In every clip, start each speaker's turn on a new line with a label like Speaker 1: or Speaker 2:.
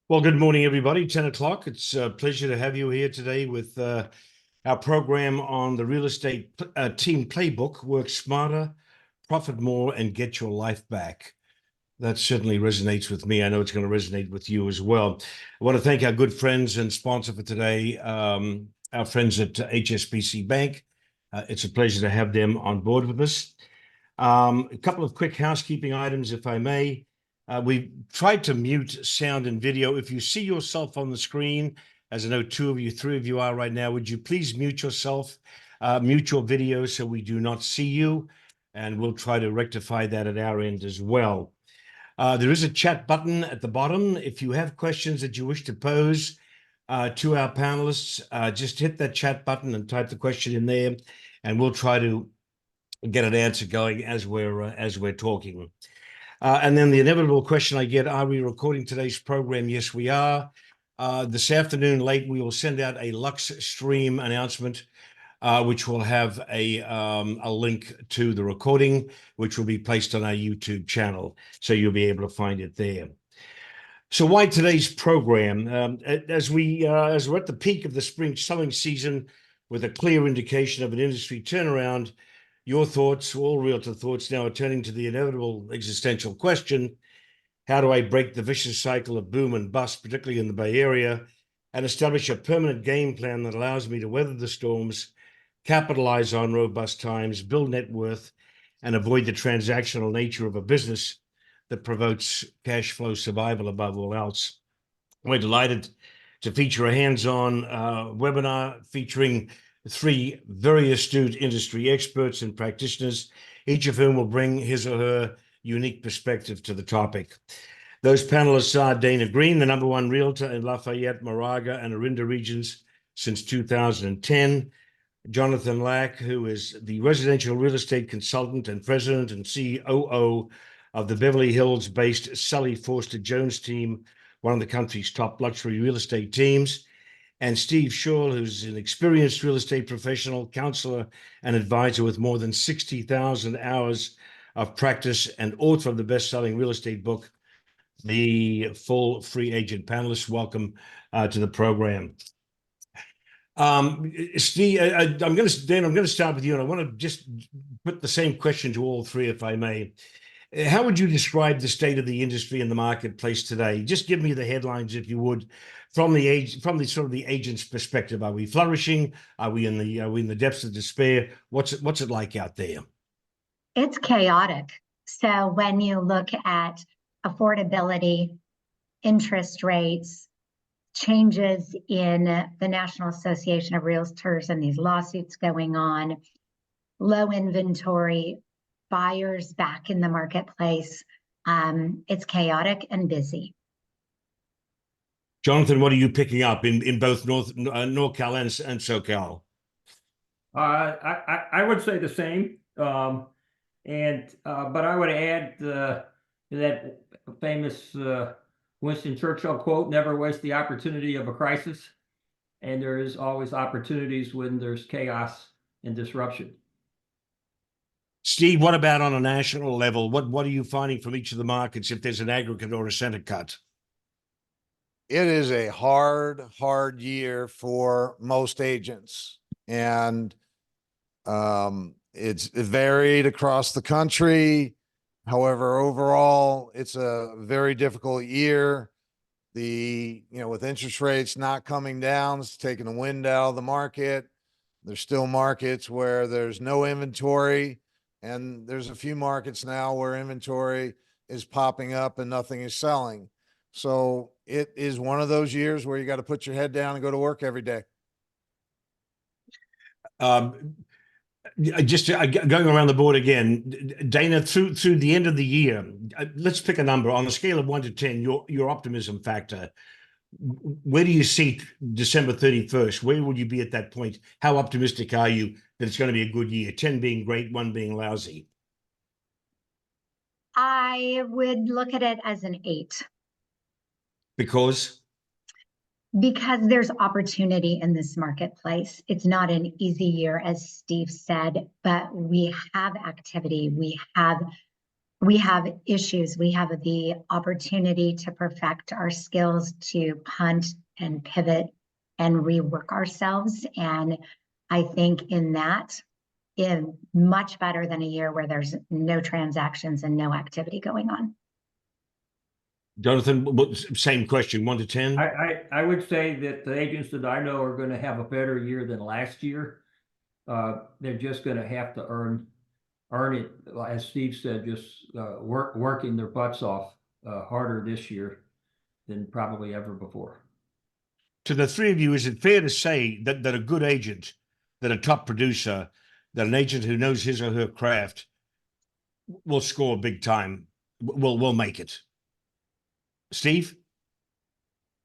Speaker 1: Well, good morning, everybody. 10 o'clock. It's a pleasure to have you here today with our program on the Real Estate Team Playbook. Work smarter, profit more, and get your life back. That certainly resonates with me. I know it's going to resonate with you as well. I want to thank our good friends and sponsor for today, our friends at HSBC Bank. It's a pleasure to have them on board with us. A couple of quick housekeeping items, if I may. We've tried to mute sound and video. If you see yourself on the screen, as I know two of you, three of you are right now, would you please mute yourself, mute your video so we do not see you, and we'll try to rectify that at our end as well. There is a chat button at the bottom. If you have questions that you wish to pose to our panelists, just hit that chat button and type the question in there, and we'll try to get an answer going as we're talking. And then the inevitable question I get, are we recording today's program? Yes, we are. This afternoon late, we will send out a Lux stream announcement, which will have a link to the recording, which will be placed on our YouTube channel. So you'll be able to find it there. So why today's program? As we're at the peak of the spring selling season with a clear indication of an industry turnaround, your thoughts, all Realtor thoughts now are turning to the inevitable existential question: how do I break the vicious cycle of boom and bust, particularly in the Bay Area, and establish a permanent game plan that allows me to weather the storms, capitalize on robust times, build net worth, and avoid the transactional nature of a business that promotes cash flow survival above all else? We're delighted to feature a hands-on webinar featuring three very astute industry experts and practitioners, each of whom will bring his or her unique perspective to the topic. Those panelists are Dana Green, the #1 realtor in Lafayette, Moraga, and Orinda regions since 2010. Jonathan Lack, who is the residential real estate consultant and president and COO of the Beverly Hills-based Sully Forster Jones team, one of the country's top luxury real estate teams. And Steve Shull, who's an experienced real estate professional, counselor, and advisor with more than 60,000 hours of practice and author of the best-selling real estate book, The Full Free Agent. Panelists, welcome to the program. Steve, I'm going to start with you, and I want to just put the same question to all three, if I may. How would you describe the state of the industry and the marketplace today? Just give me the headlines, if you would, from the sort of the agent's perspective. Are we flourishing? Are we in the depths of despair? What's it like out there?
Speaker 2: It's chaotic. So when you look at affordability, interest rates, changes in the National Association of Realtors and these lawsuits going on, low inventory, buyers back in the marketplace, it's chaotic and busy.
Speaker 1: Jonathan, what are you picking up in both NorCal and SoCal?
Speaker 3: I would say the same, but I would add that famous Winston Churchill quote: "Never waste the opportunity of a crisis," and there is always opportunities when there's chaos and disruption.
Speaker 1: Steve, what about on a national level? What are you finding from each of the markets, if there's an aggregate or a center cut?
Speaker 4: It is a hard year for most agents, and it's varied across the country. However, overall, it's a very difficult year. With interest rates not coming down, it's taking the wind out of the market. There's still markets where there's no inventory, and there's a few markets now where inventory is popping up and nothing is selling. So it is one of those years where you got to put your head down and go to work every day.
Speaker 1: Just going around the board again, Dana, through the end of the year, let's pick a number on a scale of 1 to 10. Your optimism factor. Where do you see December 31st? Where would you be at that point? How optimistic are you that it's going to be a good year? 10 being great, 1 being lousy.
Speaker 2: I would look at it as an 8.
Speaker 1: Because
Speaker 2: there's opportunity in this marketplace. It's not an easy year, as Steve said, but we have activity. We have we have issues. We have the opportunity to perfect our skills, to punt and pivot and rework ourselves. And I think in that, in much better than a year where there's no transactions and no activity going on.
Speaker 1: Jonathan, same question, 1 to 10.
Speaker 3: I would say that the agents that I know are going to have a better year than last year. They're just going to have to earn it, as Steve said, just working their butts off harder this year than probably ever before.
Speaker 1: To the three of you, is it fair to say that a good agent, that a top producer, that an agent who knows his or her craft will score big time, will make it? Steve?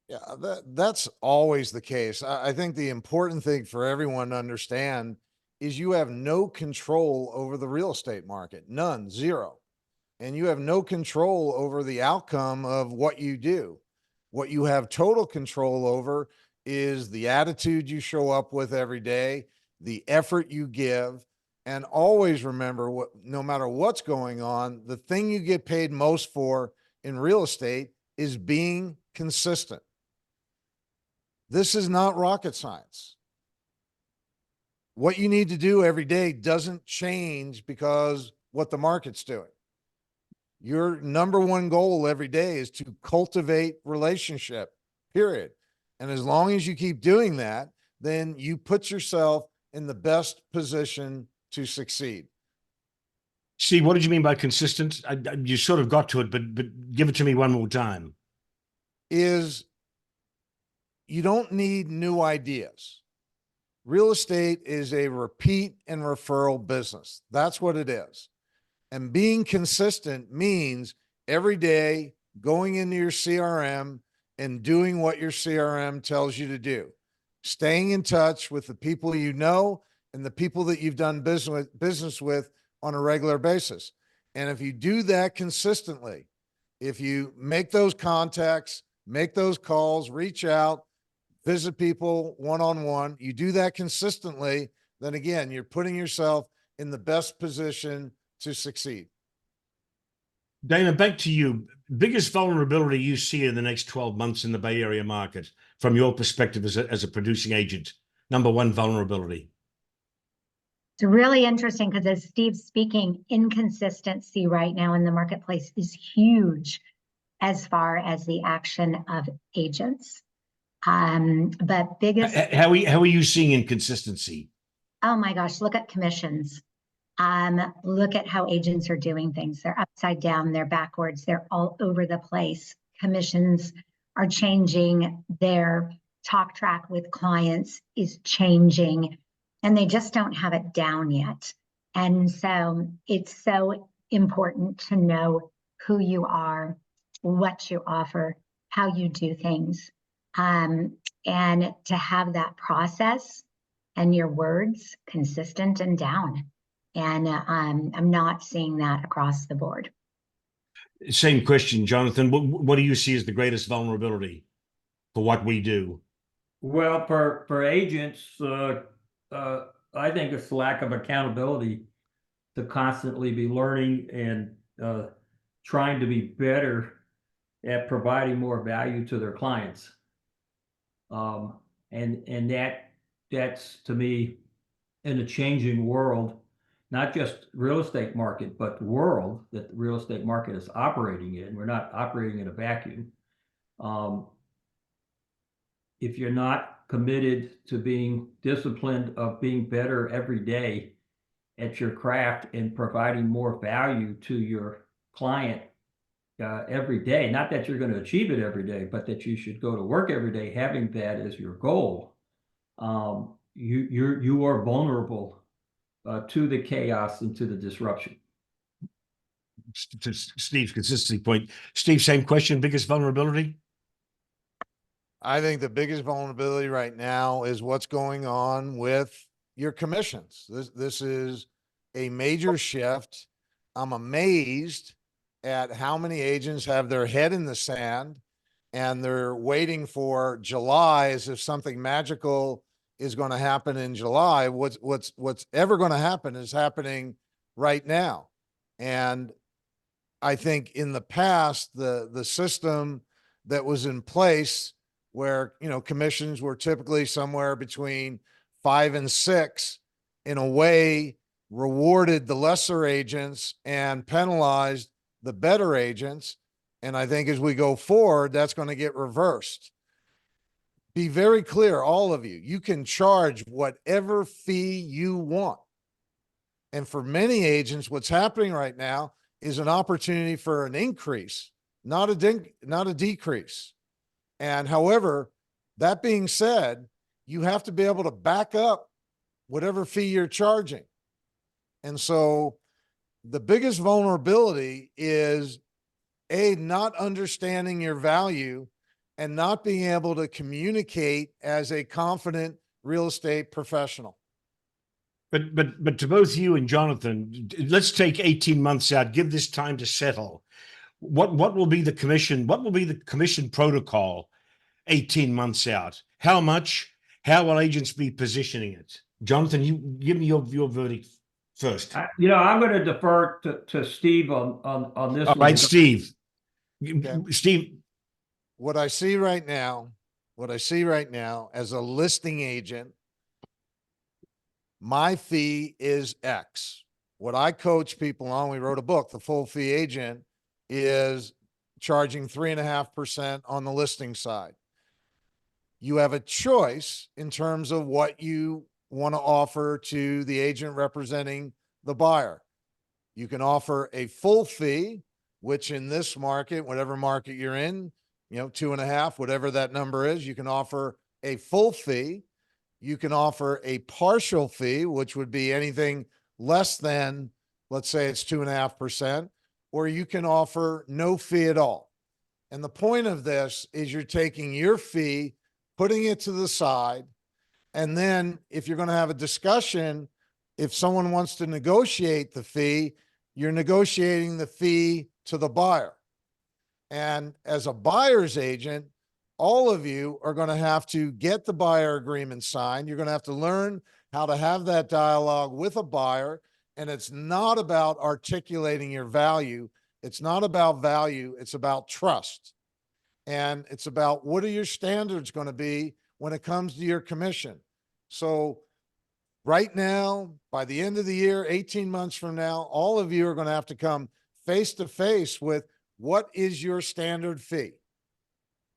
Speaker 4: Yeah, that's always the case. I think the important thing for everyone to understand is you have no control over the real estate market, none, zero. And you have no control over the outcome of what you do. What you have total control over is the attitude you show up with every day, the effort you give, and always remember, what, no matter what's going on, the thing you get paid most for in real estate is being consistent. This is not rocket science. What you need to do every day doesn't change because what the market's doing. Your number one goal every day is to cultivate relationship, period. And as long as you keep doing that, then you put yourself in the best position to succeed.
Speaker 1: Steve, what did you mean by consistent? You sort of got to it, but give it to me one more time.
Speaker 4: Is you don't need new ideas. Real estate is a repeat and referral business. That's what it is. And being consistent means every day going into your CRM and doing what your CRM tells you to do. Staying in touch with the people you know and the people that you've done business with on a regular basis. And if you do that consistently, if you make those contacts, make those calls, reach out, visit people one-on-one, you do that consistently, then again, you're putting yourself in the best position to succeed.
Speaker 1: Dana, back to you. Biggest vulnerability you see in the next 12 months in the Bay Area market from your perspective as a producing agent? Number one vulnerability.
Speaker 2: It's really interesting because as Steve's speaking, inconsistency right now in the marketplace is huge as far as the action of agents. But biggest,
Speaker 1: how are you seeing inconsistency?
Speaker 2: oh my gosh, look at commissions. Look at how agents are doing things. They're upside down, they're backwards, they're all over the place. Commissions are changing, their talk track with clients is changing, and they just don't have it down yet. And so it's so important to know who you are, what you offer, how you do things, and to have that process and your words consistent and down. And I'm not seeing that across the board.
Speaker 1: Same question, Jonathan. What do you see as the greatest vulnerability for what we do?
Speaker 3: Well, for agents, I think it's the lack of accountability to constantly be learning and trying to be better at providing more value to their clients. And that's to me, in a changing world, not just real estate market, but the world that the real estate market is operating in. We're not operating in a vacuum. If you're not committed to being disciplined, of being better every day at your craft and providing more value to your client every day, not that you're going to achieve it every day, but that you should go to work every day having that as your goal, you are vulnerable to the chaos and to the disruption.
Speaker 1: To Steve's consistency point, Steve, same question. Biggest vulnerability?
Speaker 4: I think the biggest vulnerability right now is what's going on with your commissions. This is a major shift. I'm amazed at how many agents have their head in the sand and they're waiting for July as if something magical is going to happen in July. What's ever going to happen is happening right now. And I think in the past, the system that was in place where, you know, commissions were typically somewhere between 5 and 6, in a way rewarded the lesser agents and penalized the better agents. And I think as we go forward, that's going to get reversed. Be very clear, all of you, you can charge whatever fee you want. And for many agents, what's happening right now is an opportunity for an increase, not a decrease. And however, that being said, you have to be able to back up whatever fee you're charging. And so the biggest vulnerability is not understanding your value and not being able to communicate as a confident real estate professional.
Speaker 1: But to both you and Jonathan, let's take 18 months out, give this time to settle. What will be the commission? What will be the commission protocol 18 months out? How much? How will agents be positioning it? Jonathan, you give me your verdict first.
Speaker 3: I'm going to defer to Steve on this
Speaker 1: All
Speaker 3: one.
Speaker 1: right, Steve.
Speaker 4: Okay.
Speaker 1: Steve.
Speaker 4: What I see right now as a listing agent, my fee is X. What I coach people on, we wrote a book, The Full Fee Agent, is charging 3.5% on the listing side. You have a choice in terms of what you want to offer to the agent representing the buyer. You can offer a full fee, which in this market, whatever market you're in, 2.5, whatever that number is, you can offer a full fee. You can offer a partial fee, which would be anything less than, let's say it's 2.5%, or you can offer no fee at all. And the point of this is you're taking your fee, putting it to the side, and then if you're going to have a discussion, if someone wants to negotiate the fee, you're negotiating the fee to the buyer. And as a buyer's agent, all of you are going to have to get the buyer agreement signed. You're going to have to learn how to have that dialogue with a buyer. And it's not about articulating your value. It's not about value. It's about trust. And it's about what are your standards going to be when it comes to your commission. So right now, by the end of the year, 18 months from now, all of you are going to have to come face to face with what is your standard fee?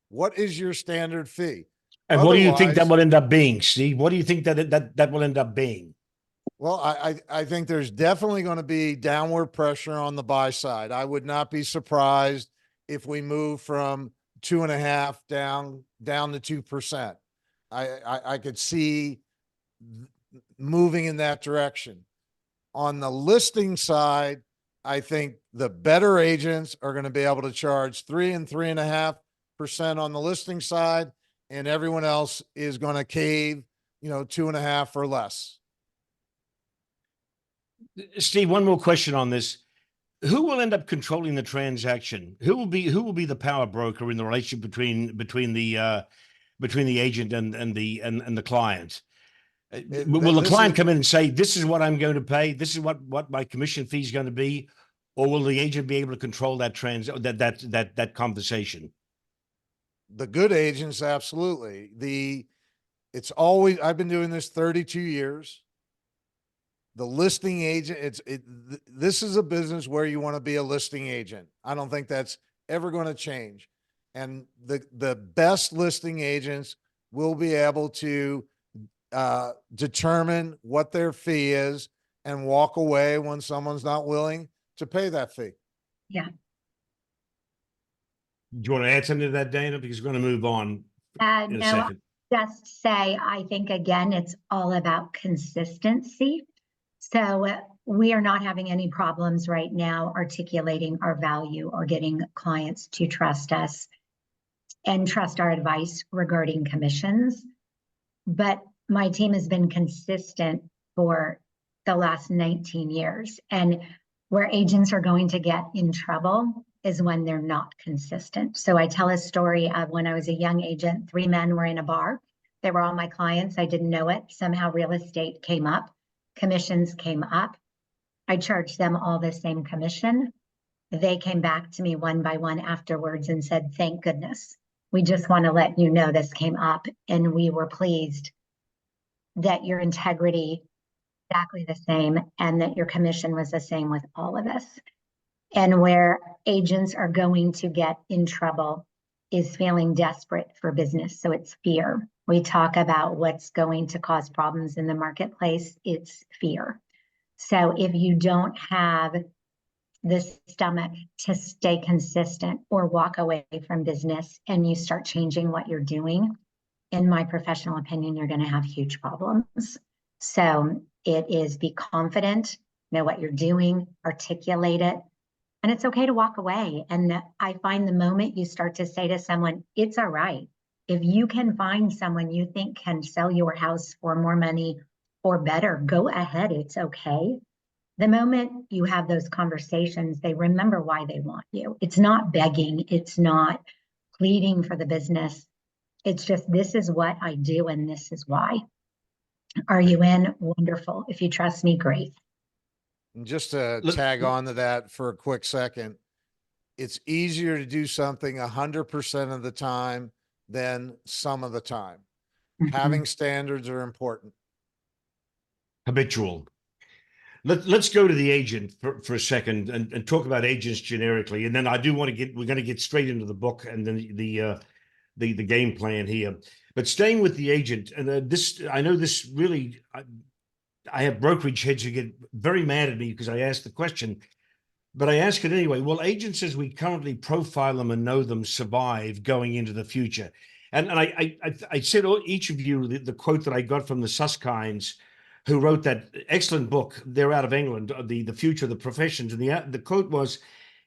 Speaker 4: What is your standard fee?
Speaker 1: And what do you think that will end up being, Steve? What do you think that will end up being?
Speaker 4: Well, I think there's definitely going to be downward pressure on the buy side. I would not be surprised if we move from 2.5 down to 2%. I could see moving in that direction. On the listing side, I think the better agents are going to be able to charge 3 and 3.5% on the listing side, and everyone else is going to cave, 2.5 or less.
Speaker 1: Steve, one more question on this. Who will end up controlling the transaction? Who will be the power broker in the relationship between the agent and the client? Will the client come in and say, "This is what I'm going to pay. This is what my commission fee is going to be," or will the agent be able to control that conversation?
Speaker 4: The good agents, absolutely. I've been doing this 32 years. The listing agent, this is a business where you want to be a listing agent. I don't think that's ever going to change. And the best listing agents will be able to determine what their fee is and walk away when someone's not willing to pay that fee.
Speaker 2: Yeah.
Speaker 1: Do you want to add something to that, Dana? Because we're going to move on in a second.
Speaker 2: Just say, I think, again, it's all about consistency. So we are not having any problems right now articulating our value or getting clients to trust us and trust our advice regarding commissions. But my team has been consistent for the last 19 years. And where agents are going to get in trouble is when they're not consistent. So I tell a story of when I was a young agent, 3 men were in a bar. They were all my clients. I didn't know it. Somehow real estate came up, commissions came up. I charged them all the same commission. they came back to me one by one afterwards and said, thank goodness. We just want to let you know this came up, and we were pleased that your integrity exactly the same and that your commission was the same with all of us. And where agents are going to get in trouble is feeling desperate for business. So it's fear. We talk about what's going to cause problems in the marketplace. It's fear. So if you don't have the stomach to stay consistent or walk away from business and you start changing what you're doing, in my professional opinion, you're going to have huge problems. So it is be confident, know what you're doing, articulate it, and it's okay to walk away. And I find the moment you start to say to someone, it's all right. If you can find someone you think can sell your house for more money or better, go ahead, it's okay. The moment you have those conversations, they remember why they want you. It's not begging, it's not pleading for the business. It's just, this is what I do and this is why. Are you in? Wonderful. If you trust me, great.
Speaker 4: And just to
Speaker 1: Look-
Speaker 4: tag on to that for a quick second, it's easier to do something 100% of the time than some of the time. Having standards are important.
Speaker 1: Habitual. Let's go to the agent for a second and talk about agents generically, and then I do want to we're going to get straight into the book and then the game plan here. But staying with the agent, and this, I know this really, I have brokerage heads who get very mad at me because I asked the question, but I ask it anyway. Will agents, as we currently profile them and know them, survive going into the future? And I said, each of you, the quote that I got from the Susskines, who wrote that excellent book, they're out of England, the future of the professions. And the quote was,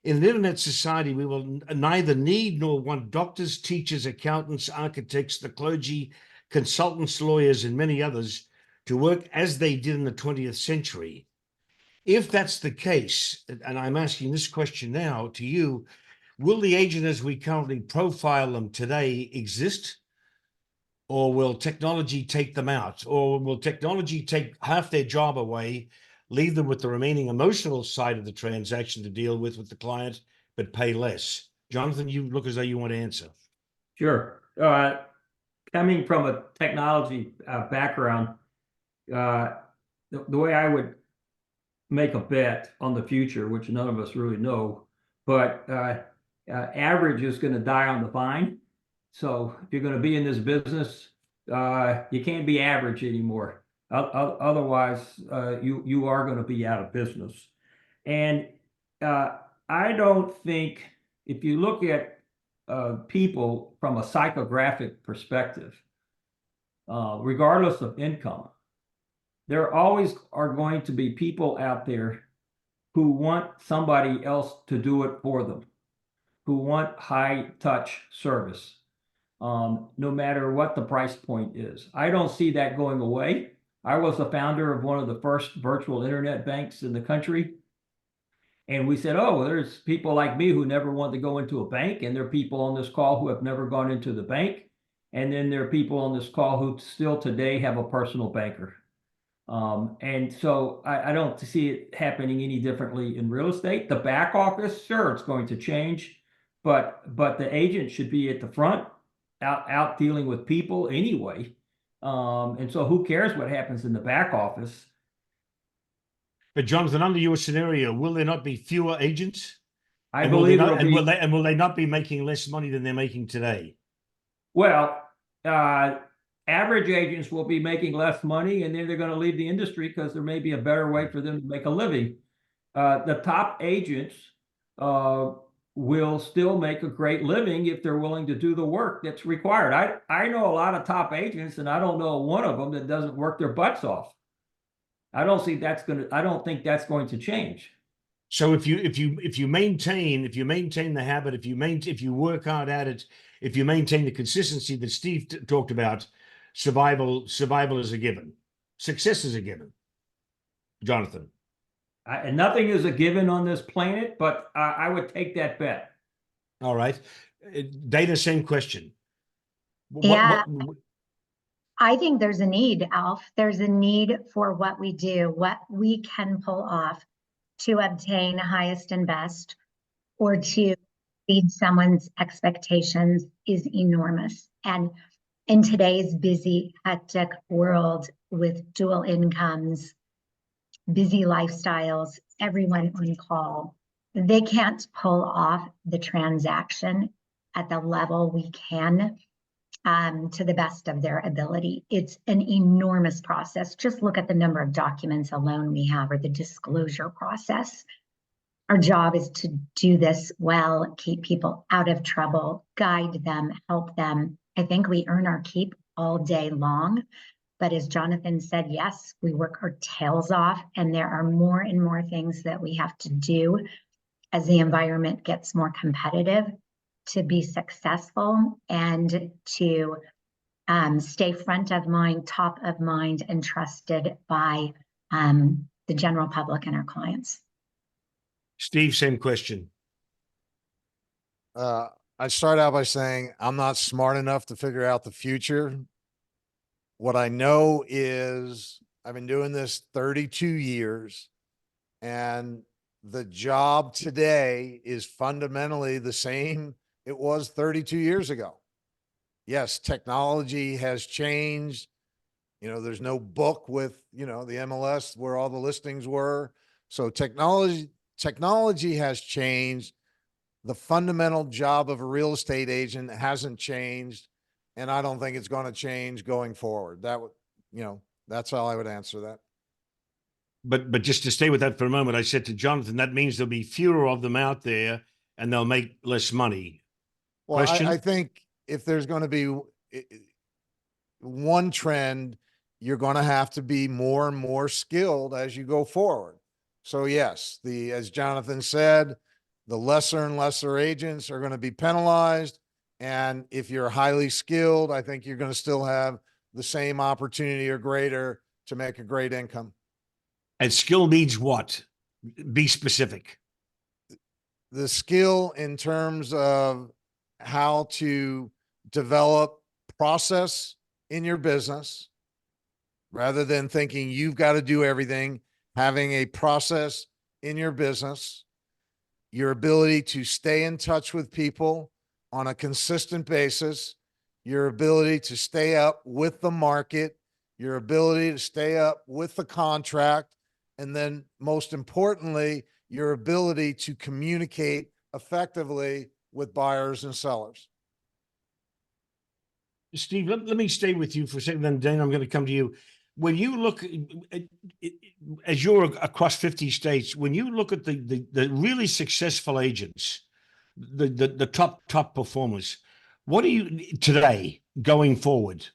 Speaker 1: in an internet society, we will neither need nor want doctors, teachers, accountants, architects, the clergy, consultants, lawyers, and many others to work as they did in the 20th century. If that's the case, and I'm asking this question now to you, will the agent as we currently profile them today exist? Or will technology take them out? Or will technology take half their job away, leave them with the remaining emotional side of the transaction to deal with the client, but pay less? Jonathan, you look as though you want to answer.
Speaker 3: Sure. Coming from a technology background, the way I would make a bet on the future, which none of us really know, but average is going to die on the vine. So if you're going to be in this business, you can't be average anymore. Otherwise, you are going to be out of business. And I don't think, if you look at people from a psychographic perspective, regardless of income, there always are going to be people out there who want somebody else to do it for them, who want high touch service. No matter what the price point is. I don't see that going away. I was the founder of one of the first virtual internet banks in the country. And we said, oh, well, there's people like me who never want to go into a bank. And there are people on this call who have never gone into the bank. And then there are people on this call who still today have a personal banker. And so I don't see it happening any differently in real estate. The back office, sure, it's going to change, but the agent should be at the front, out dealing with people anyway. And so who cares what happens in the back office?
Speaker 1: But Jonathan, under your scenario, will there not be fewer agents?
Speaker 3: I believe
Speaker 1: will they not be making less money than they're making today?
Speaker 3: Well, average agents will be making less money, and then they're going to leave the industry because there may be a better way for them to make a living. The top agents will still make a great living if they're willing to do the work that's required. I know a lot of top agents, and I don't know one of them that doesn't work their butts off. I don't think that's going to change.
Speaker 1: So if you maintain the habit, if you work hard at it, if you maintain the consistency that Steve talked about, survival is a given. Success is a given. Jonathan.
Speaker 3: And nothing is a given on this planet, but I would take that bet.
Speaker 1: All right. Dana, same question.
Speaker 2: I think there's a need, Alf. There's a need for what we do, what we can pull off to obtain highest and best or to exceed someone's expectations is enormous. And in today's busy, hectic world with dual incomes, busy lifestyles, everyone on call, they can't pull off the transaction at the level we can to the best of their ability. It's an enormous process. Just look at the number of documents alone we have, or the disclosure process. Our job is to do this well, keep people out of trouble, guide them, help them. I think we earn our keep all day long. But as Jonathan said, yes, we work our tails off, and there are more and more things that we have to do as the environment gets more competitive to be successful and to stay front of mind, top of mind, and trusted by the general public and our clients.
Speaker 1: Steve, same question.
Speaker 4: I start out by saying I'm not smart enough to figure out the future. What I know is I've been doing this 32 years, and the job today is fundamentally the same it was 32 years ago. Yes, technology has changed. You know, there's no book with, you know, the MLS where all the listings were. So technology has changed. The fundamental job of a real estate agent hasn't changed, and I don't think it's going to change going forward. That would, you know, that's how I would answer that.
Speaker 1: But just to stay with that for a moment, I said to Jonathan, that means there'll be fewer of them out there and they'll make less money.
Speaker 4: Well,
Speaker 1: Question?
Speaker 4: I think if there's going to be one trend, you're going to have to be more and more skilled as you go forward. So yes, as Jonathan said, the lesser and lesser agents are going to be penalized. And if you're highly skilled, I think you're going to still have the same opportunity or greater to make a great income.
Speaker 1: And skill means what? Be specific.
Speaker 4: The skill in terms of how to develop process in your business, rather than thinking you've got to do everything, having a process in your business, your ability to stay in touch with people on a consistent basis, your ability to stay up with the market, your ability to stay up with the contract, and then most importantly, your ability to communicate effectively with buyers and sellers.
Speaker 1: Steve, let me stay with you for a second, then Dana, I'm going to come to you. When you look, as you're across 50 states, when you look at the really successful agents, the top performers, what do you today going forward?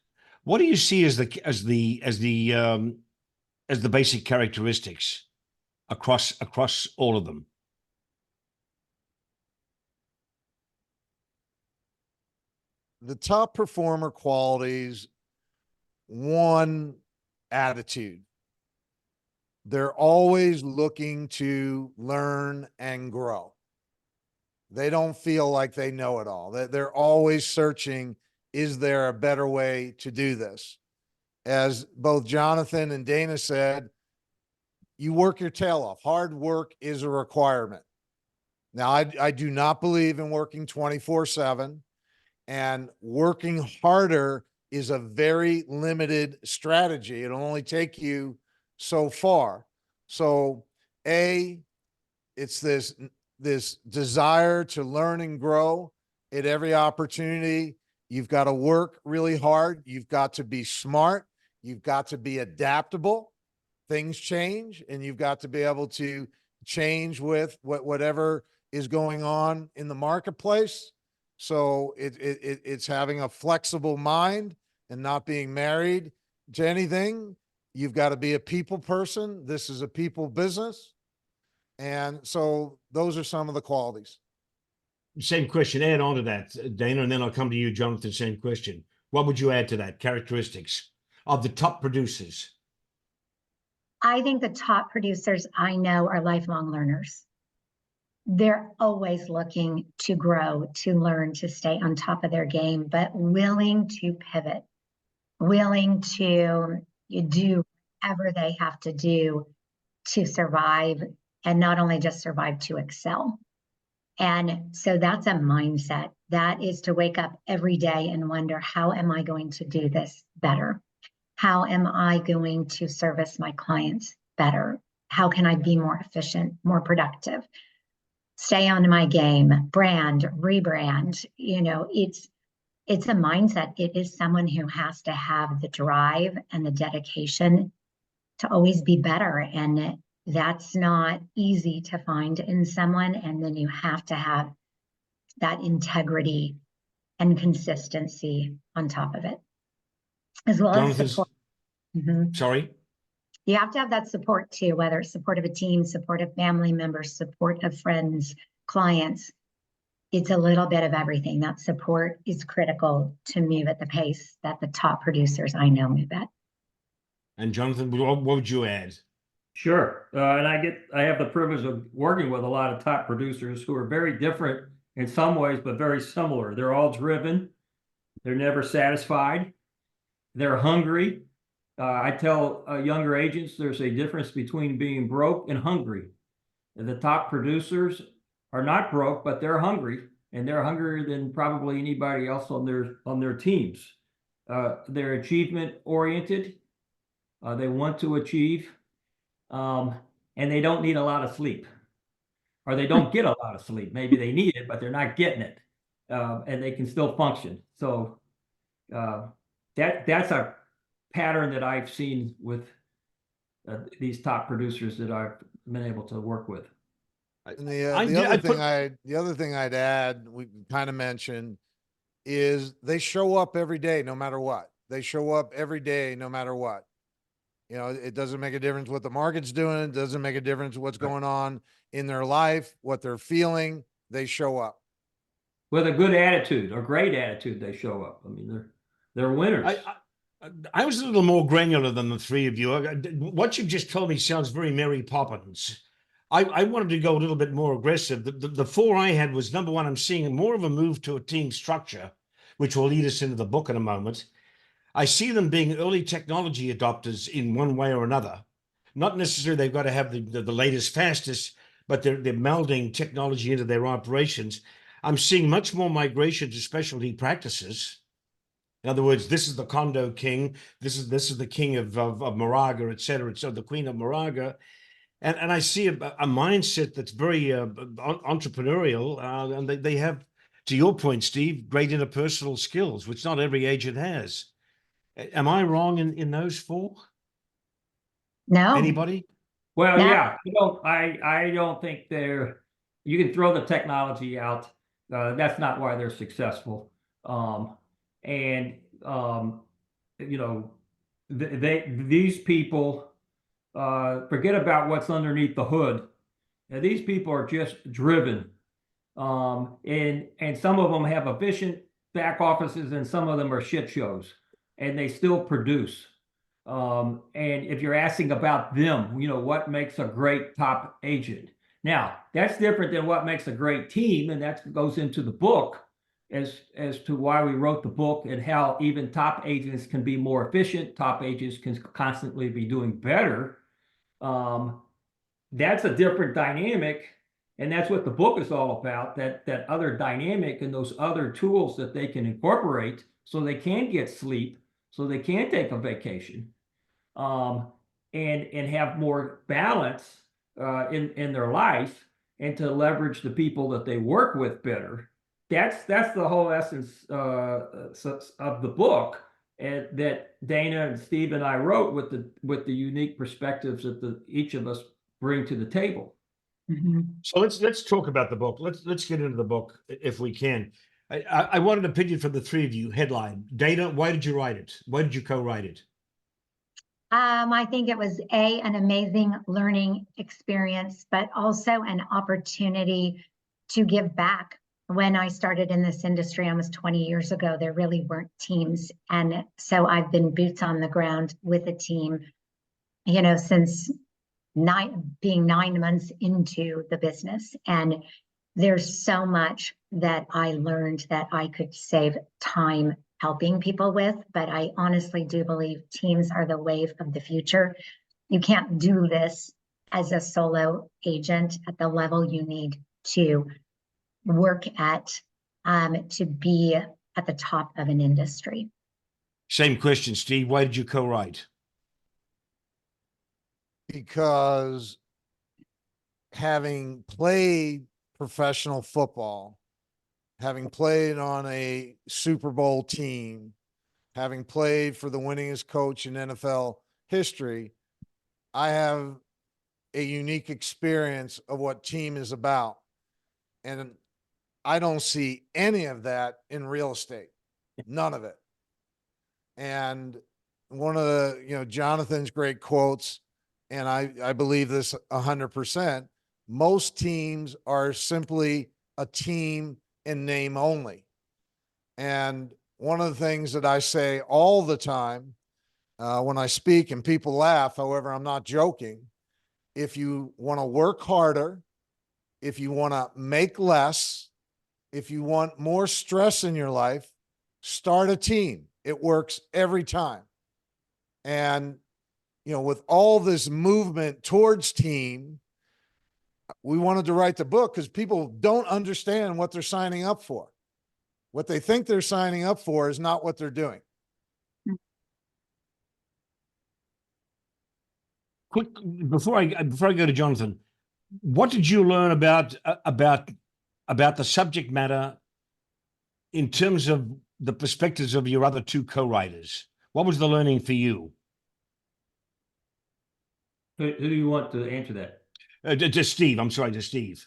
Speaker 1: What do you see as the basic characteristics across all of them?
Speaker 4: The top performer qualities, one, attitude. They're always looking to learn and grow. They don't feel like they know it all. They're always searching, is there a better way to do this? As both Jonathan and Dana said, you work your tail off. Hard work is a requirement. Now, I do not believe in working 24/7, and working harder is a very limited strategy. It'll only take you so far. So it's this desire to learn and grow at every opportunity. You've got to work really hard. You've got to be smart. You've got to be adaptable. Things change, and you've got to be able to change with whatever is going on in the marketplace. So it's having a flexible mind and not being married to anything. You've got to be a people person. This is a people business. And so those are some of the qualities.
Speaker 1: Same question, add on to that, Dana, and then I'll come to you, Jonathan, same question. What would you add to that, characteristics of the top producers?
Speaker 2: I think the top producers I know are lifelong learners. They're always looking to grow, to learn, to stay on top of their game, but willing to pivot, willing to do whatever they have to do to survive, and not only just survive, to excel. And so that's a mindset. That is to wake up every day and wonder, how am I going to do this better? How am I going to service my clients better? How can I be more efficient, more productive? Stay on my game, brand, rebrand. It's a mindset. It is someone who has to have the drive and the dedication to always be better. And that's not easy to find in someone. And then you have to have that integrity and consistency on top of it, as well as
Speaker 1: Jonathan's,
Speaker 2: support. Mhm.
Speaker 1: sorry.
Speaker 2: You have to have that support too, whether it's support of a team, support of family members, support of friends, clients. It's a little bit of everything. That support is critical to move at the pace that the top producers I know move at.
Speaker 1: And Jonathan, what would you add?
Speaker 3: Sure. And I have the privilege of working with a lot of top producers who are very different in some ways, but very similar. They're all driven. They're never satisfied. They're hungry. I tell younger agents there's a difference between being broke and hungry. The top producers are not broke, but they're hungry, and they're hungrier than probably anybody else on their teams. They're achievement oriented. They want to achieve, and they don't need a lot of sleep, or they don't get a lot of sleep. Maybe they need it, but they're not getting it, and they can still function. So that's a pattern that I've seen with these top producers that I've been able to work with.
Speaker 4: And the other thing I'd add, we kind of mentioned, is they show up every day, no matter what. They show up every day, no matter what. It doesn't make a difference what the market's doing. It doesn't make a difference what's going on in their life, what they're feeling. They show up
Speaker 3: With a good attitude or great attitude. They show up. I mean, they're winners.
Speaker 1: I was a little more granular than the three of you. What you've just told me sounds very Mary Poppins. I wanted to go a little bit more aggressive. The four I had was, number one, I'm seeing more of a move to a team structure, which will lead us into the book in a moment. I see them being early technology adopters in one way or another. Not necessarily they've got to have the latest, fastest, but they're melding technology into their operations. I'm seeing much more migration to specialty practices. In other words, this is the condo king. This is the king of Moraga, et cetera. So the queen of Moraga. And I see a mindset that's very entrepreneurial. And they have, to your point, Steve, great interpersonal skills, which not every agent has. Am I wrong in those four?
Speaker 2: No.
Speaker 1: Anybody?
Speaker 3: Well,
Speaker 2: No.
Speaker 3: yeah, I don't think you can throw the technology out. That's not why they're successful. These people forget about what's underneath the hood. Now, these people are just driven. And some of them have efficient back offices, and some of them are shit shows, and they still produce. And if you're asking about them, what makes a great top agent? Now, that's different than what makes a great team, and that goes into the book as to why we wrote the book and how even top agents can be more efficient. Top agents can constantly be doing better. That's a different dynamic, and that's what the book is all about, that other dynamic and those other tools that they can incorporate so they can get sleep, so they can take a vacation, and have more balance in their life, and to leverage the people that they work with better. That's the whole essence of the book, and that Dana and Steve and I wrote with the unique perspectives that each of us bring to the table.
Speaker 2: Mhm.
Speaker 1: So let's talk about the book. Let's get into the book if we can. I want an opinion from the three of you. Headline: Dana, why did you write it? Why did you co-write it?
Speaker 2: I think it was an amazing learning experience, but also an opportunity to give back. When I started in this industry almost 20 years ago, there really weren't teams. And so I've been boots on the ground with a team, since being 9 months into the business. And there's so much that I learned that I could save time helping people with, but I honestly do believe teams are the wave of the future. You can't do this as a solo agent at the level you need to work at to be at the top of an industry?
Speaker 1: Same question, Steve. Why did you co-write?
Speaker 4: Because having played professional football, having played on a Super Bowl team, having played for the winningest coach in NFL history, I have a unique experience of what team is about. And I don't see any of that in real estate, none of it. And one of the, Jonathan's great quotes, and I believe this 100%, most teams are simply a team in name only. And one of the things that I say all the time when I speak and people laugh, however, I'm not joking. If you want to work harder, if you want to make less, if you want more stress in your life, start a team. It works every time. And, with all this movement towards team, we wanted to write the book because people don't understand what they're signing up for. What they think they're signing up for is not what they're doing.
Speaker 1: Quick, before I go to Jonathan, what did you learn about the subject matter in terms of the perspectives of your other two co-writers? What was the learning for you?
Speaker 3: Who do you want to answer that?
Speaker 1: To Steve. I'm sorry, to Steve.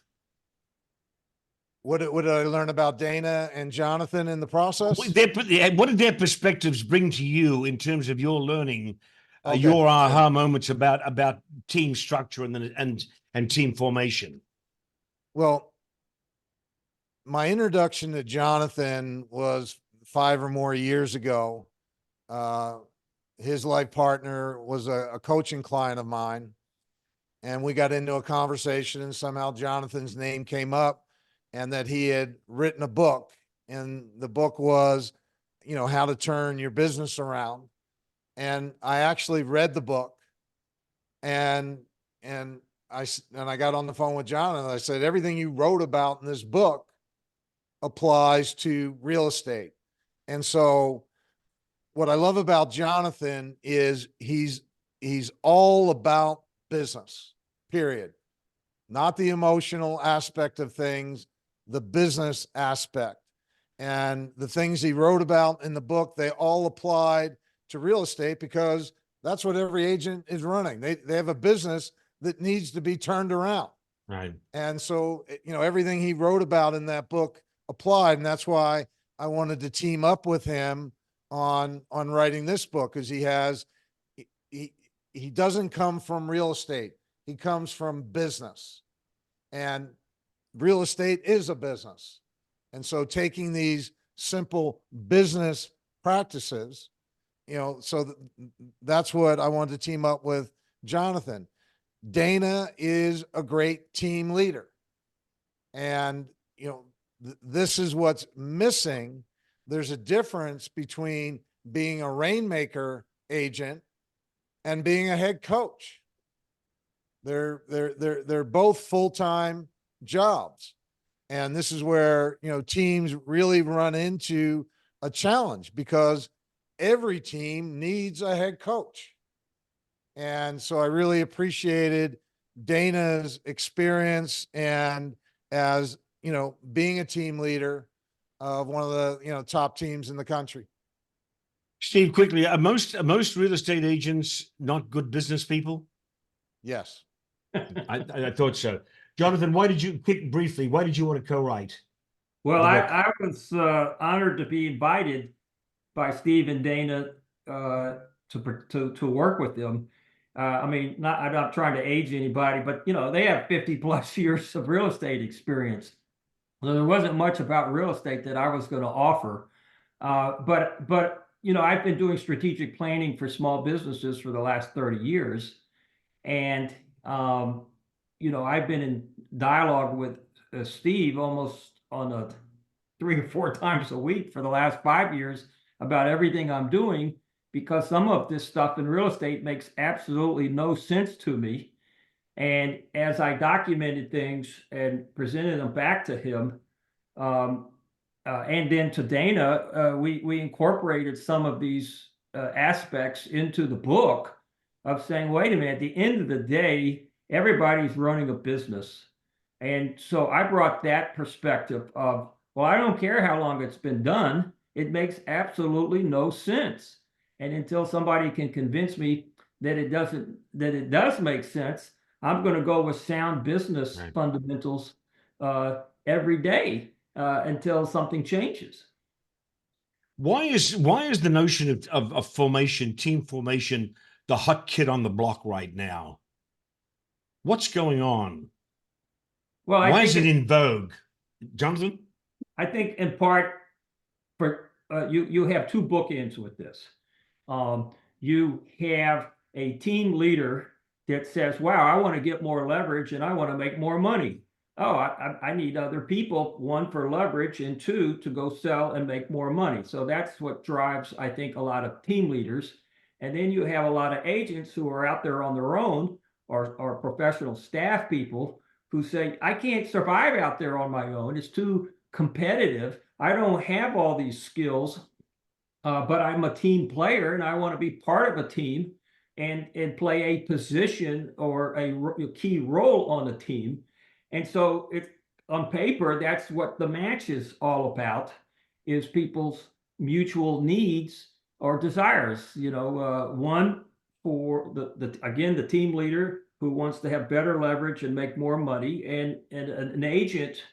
Speaker 4: What did I learn about Dana and Jonathan in the process?
Speaker 1: What did their perspectives bring to you in terms of your learning,
Speaker 4: Okay,
Speaker 1: your aha
Speaker 4: sure.
Speaker 1: moments about team structure and team formation?
Speaker 4: Well, my introduction to Jonathan was 5 or more years ago. His life partner was a coaching client of mine, and we got into a conversation, and somehow Jonathan's name came up, and that he had written a book, and the book was, how to turn your business around. And I actually read the book, and I got on the phone with John, and I said, everything you wrote about in this book applies to real estate. And so what I love about Jonathan is he's all about business, period. Not the emotional aspect of things, the business aspect. And the things he wrote about in the book, they all applied to real estate because that's what every agent is running. They have a business that needs to be turned around.
Speaker 1: Right.
Speaker 4: And so, everything he wrote about in that book applied. And that's why I wanted to team up with him on writing this book, because he doesn't come from real estate. He comes from business, and real estate is a business. And so taking these simple business practices, that's what I wanted to team up with Jonathan. Dana is a great team leader. And, this is what's missing. There's a difference between being a rainmaker agent and being a head coach. They're both full-time jobs. And this is where, teams really run into a challenge, because every team needs a head coach. And so I really appreciated Dana's experience, and as, being a team leader of one of the, top teams in the country.
Speaker 1: Steve, quickly, are most real estate agents not good business people?
Speaker 4: Yes.
Speaker 1: I thought so. Jonathan, why did you want to co-write?
Speaker 3: Well, I was honored to be invited by Steve and Dana to work with them. I'm not trying to age anybody, but they have 50 plus years of real estate experience. So there wasn't much about real estate that I was going to offer. But I've been doing strategic planning for small businesses for the last 30 years. And, I've been in dialogue with Steve almost on 3 or 4 times a week for the last 5 years about everything I'm doing, because some of this stuff in real estate makes absolutely no sense to me. And as I documented things and presented them back to him, And then to Dana, we incorporated some of these aspects into the book of saying, wait a minute, at the end of the day, everybody's running a business. And so I brought that perspective of, well, I don't care how long it's been done. It makes absolutely no sense. And until somebody can convince me that it does make sense, I'm going to go with sound business
Speaker 1: Right.
Speaker 3: fundamentals every day until something changes.
Speaker 1: Why is the notion of formation, team formation, the hot kid on the block right now? What's going on?
Speaker 3: Well,
Speaker 1: Why is it in vogue, Jonathan?
Speaker 3: I think in part for you have two bookends with this. You have a team leader that says, wow, I want to get more leverage and I want to make more money. Oh, I need other people, one for leverage and two to go sell and make more money. So that's what drives, I think, a lot of team leaders. And then you have a lot of agents who are out there on their own or professional staff people who say, I can't survive out there on my own. It's too competitive. I don't have all these skills, but I'm a team player and I want to be part of a team and play a position or a key role on the team. And so it's on paper, that's what the match is all about, is people's mutual needs or desires. One for the team leader who wants to have better leverage and make more money, and an agent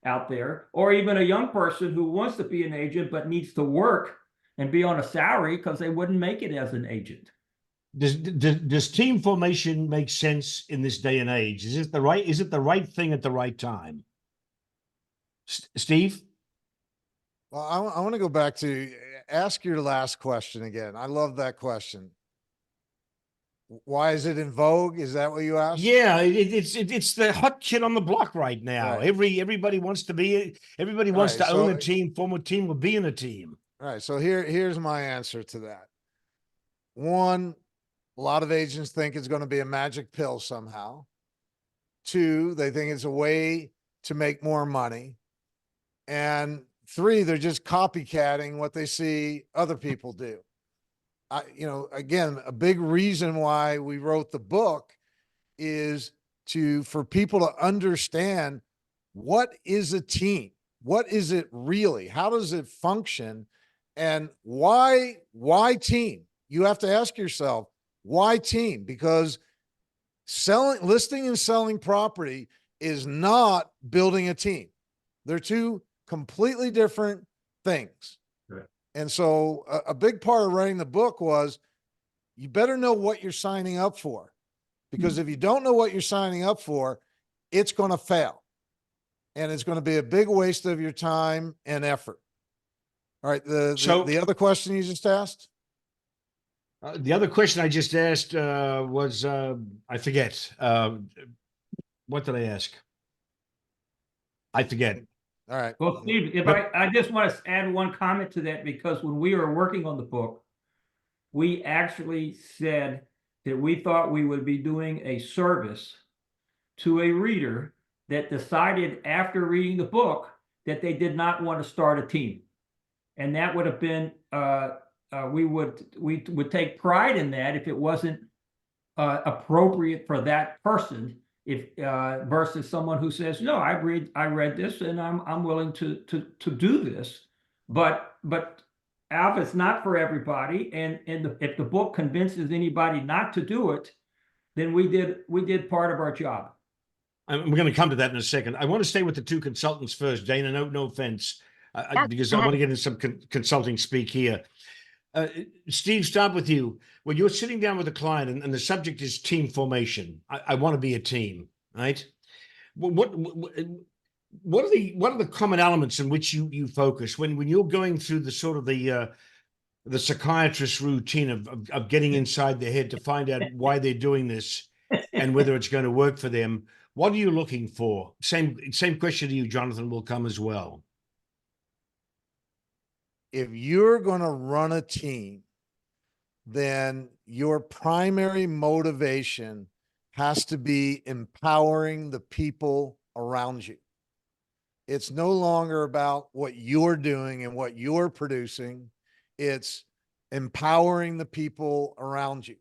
Speaker 3: out there, or even a young person who wants to be an agent but needs to work and be on a salary because they wouldn't make it as an agent.
Speaker 1: Does team formation make sense in this day and age? Is it the right thing at the right time? Steve?
Speaker 4: Well, I want to go back to ask your last question again. I love that question. Why is it in vogue? Is that what you asked?
Speaker 1: Yeah, it's the hot kid on the block right now.
Speaker 4: Right.
Speaker 1: Everybody wants to own a team, form a team, or be in a team.
Speaker 4: All right. So here's my answer to that. One, a lot of agents think it's going to be a magic pill somehow. Two, they think it's a way to make more money. And three, they're just copycatting what they see other people do. Again, a big reason why we wrote the book is for people to understand, what is a team? What is it really? How does it function? And why team? You have to ask yourself, why team? Because listing and selling property is not building a team. They're two completely different things.
Speaker 3: Right.
Speaker 4: And so a big part of writing the book was, you better know what you're signing up for, because if you don't know what you're signing up for, it's going to fail. And it's going to be a big waste of your time and effort. All right. The other question you just asked?
Speaker 1: The other question I just asked was, I forget. What did I ask? I forget.
Speaker 4: All right.
Speaker 3: Well, Steve, I just want to add one comment to that, because when we were working on the book, we actually said that we thought we would be doing a service to a reader that decided after reading the book that they did not want to start a team. And that would have been, we would take pride in that if it wasn't appropriate for that person, versus someone who says, no, I read this and I'm willing to do this. But Alpha, it's not for everybody. And if the book convinces anybody not to do it, then we did part of our job.
Speaker 1: We're going to come to that in a second. I want to stay with the two consultants first, Dana. No offense, because I want to get into some consulting speak here. Steve, start with you. When you're sitting down with a client and the subject is team formation, I want to be a team, right? What are the common elements in which you focus when you're going through the sort of the psychiatrist routine of getting inside their head to find out why they're doing this and whether it's going to work for them? What are you looking for? Same question to you, Jonathan, will come as well.
Speaker 4: If you're going to run a team, then your primary motivation has to be empowering the people around you. It's no longer about what you're doing and what you're producing. It's empowering the people around you.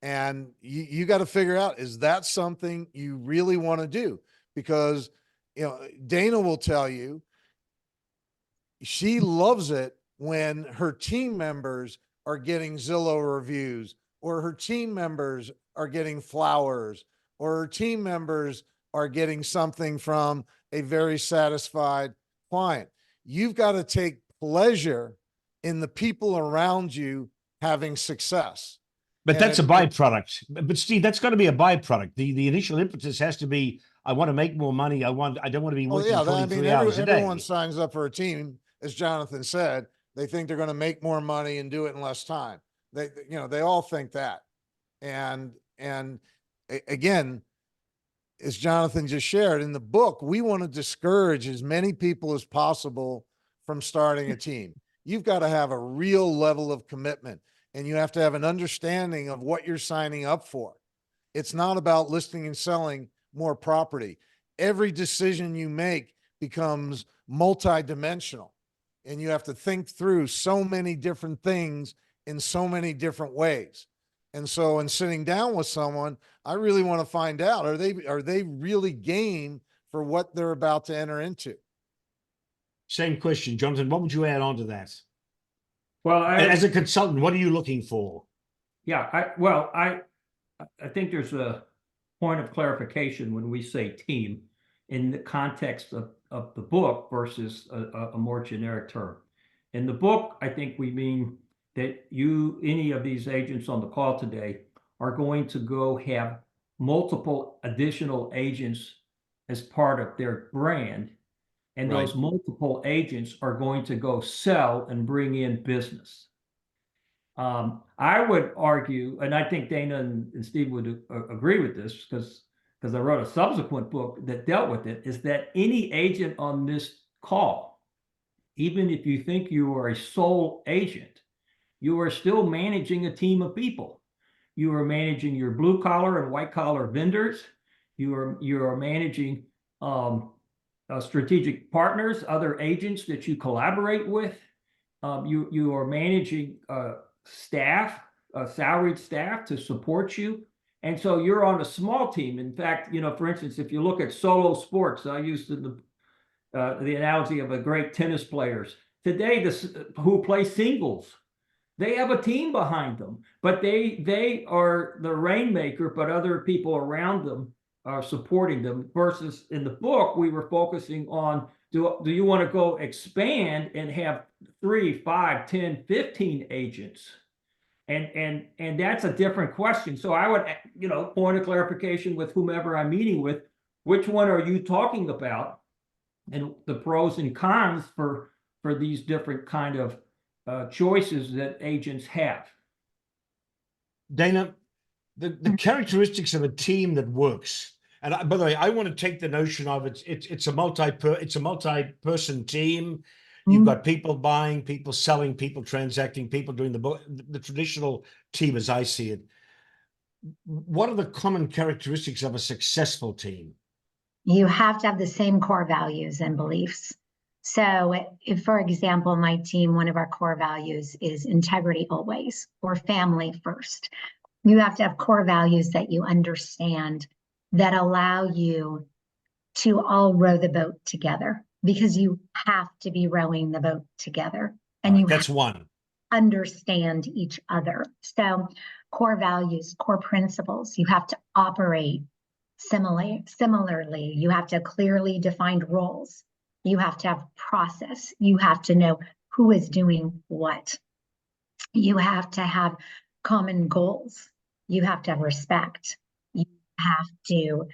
Speaker 4: And you got to figure out, is that something you really want to do? Because, Dana will tell you, she loves it when her team members are getting Zillow reviews, or her team members are getting flowers, or her team members are getting something from a very satisfied client. You've got to take pleasure in the people around you having success.
Speaker 1: But
Speaker 4: And
Speaker 1: that's a byproduct. But Steve, that's got to be a byproduct. The initial impetus has to be, I want to make more money. I don't want to be working 23 hours a day.
Speaker 4: Everyone signs up for a team, as Jonathan said. They think they're going to make more money and do it in less time. They all think that. And again, as Jonathan just shared in the book, we want to discourage as many people as possible from starting a team. You've got to have a real level of commitment, and you have to have an understanding of what you're signing up for. It's not about listing and selling more property. Every decision you make becomes multidimensional, and you have to think through so many different things in so many different ways. And so in sitting down with someone, I really want to find out, are they really game for what they're about to enter into?
Speaker 1: Same question, Jonathan. What would you add on to that?
Speaker 3: Well,
Speaker 1: as a consultant, what are you looking for?
Speaker 3: Yeah, I think there's a point of clarification when we say team in the context of the book versus a more generic term. In the book, I think we mean that any of these agents on the call today are going to go have multiple additional agents as part of their brand. And
Speaker 1: Right.
Speaker 3: those multiple agents are going to go sell and bring in business. I would argue, and I think Dana and Steve would agree with this because I wrote a subsequent book that dealt with it, is that any agent on this call, even if you think you are a sole agent, you are still managing a team of people. You are managing your blue collar and white collar vendors. You are managing strategic partners, other agents that you collaborate with. You are managing staff, salaried staff to support you. And so you're on a small team. In fact, for instance, if you look at solo sports, I used the analogy of a great tennis players. Today, who play singles, they have a team behind them, but they are the rainmaker, but other people around them are supporting them. Versus in the book, we were focusing on, do you want to go expand and have 3, 5, 10, 15 agents? And that's a different question. So I would, point of clarification with whomever I'm meeting with, which one are you talking about? And the pros and cons for these different kind of choices that agents have.
Speaker 1: Dana, the characteristics of a team that works. And by the way, I want to take the notion of it's a multi-person team. You've got people buying, people selling, people transacting, people doing the traditional team as I see it. What are the common characteristics of a successful team?
Speaker 2: You have to have the same core values and beliefs. So if, for example, my team, one of our core values is integrity always, or family first. You have to have core values that you understand that allow you to all row the boat together, because you have to be rowing the boat together, and
Speaker 1: that's one.
Speaker 2: Understand each other. So core values, core principles, you have to operate similarly. You have to clearly defined roles. You have to have process. You have to know who is doing what. You have to have common goals. You have to have respect. You have to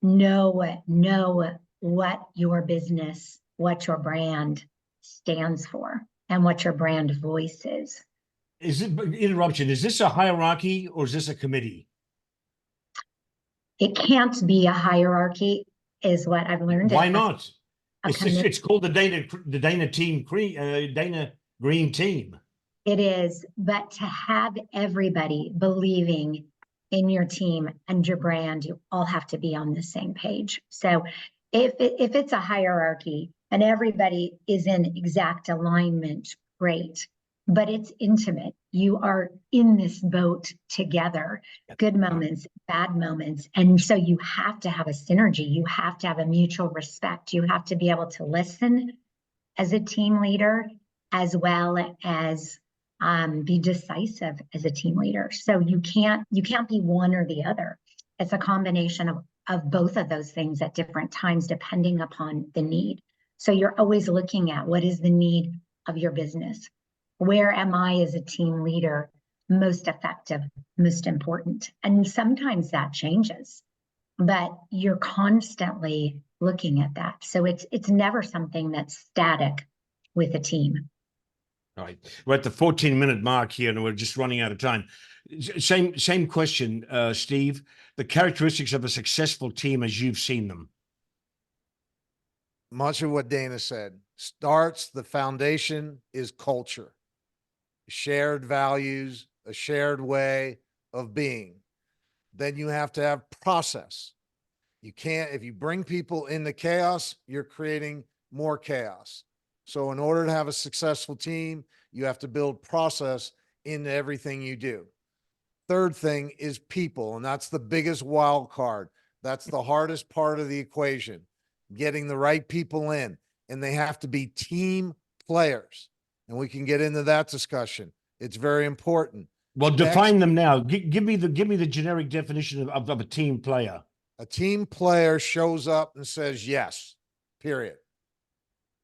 Speaker 2: know what your business, what your brand stands for, and what your brand voice is.
Speaker 1: Is this a hierarchy or is this a committee?
Speaker 2: It can't be a hierarchy, is what I've learned.
Speaker 1: Why not? It's called the Dana Green team.
Speaker 2: It is, but to have everybody believing in your team and your brand, you all have to be on the same page. So If it's a hierarchy and everybody is in exact alignment, great. But it's intimate. You are in this boat together, good moments, bad moments. And so you have to have a synergy. You have to have a mutual respect. You have to be able to listen as a team leader, as well as be decisive as a team leader. So you can't be one or the other. It's a combination of both of those things at different times, depending upon the need. So you're always looking at what is the need of your business? Where am I as a team leader most effective, most important? And sometimes that changes, but you're constantly looking at that. So it's never something that's static with a team.
Speaker 1: All right. We're at the 14-minute mark here and we're just running out of time. Same question, Steve. The characteristics of a successful team as you've seen them.
Speaker 4: Much of what Dana said starts, the foundation is culture, shared values, a shared way of being. Then you have to have process. You can't, if you bring people into chaos, you're creating more chaos. So in order to have a successful team, you have to build process into everything you do. Third thing is people, and that's the biggest wild card. That's the hardest part of the equation, getting the right people in, and they have to be team players. And we can get into that discussion. It's very important.
Speaker 1: Well, define them now. Give me the generic definition of a team player.
Speaker 4: A team player shows up and says yes, period.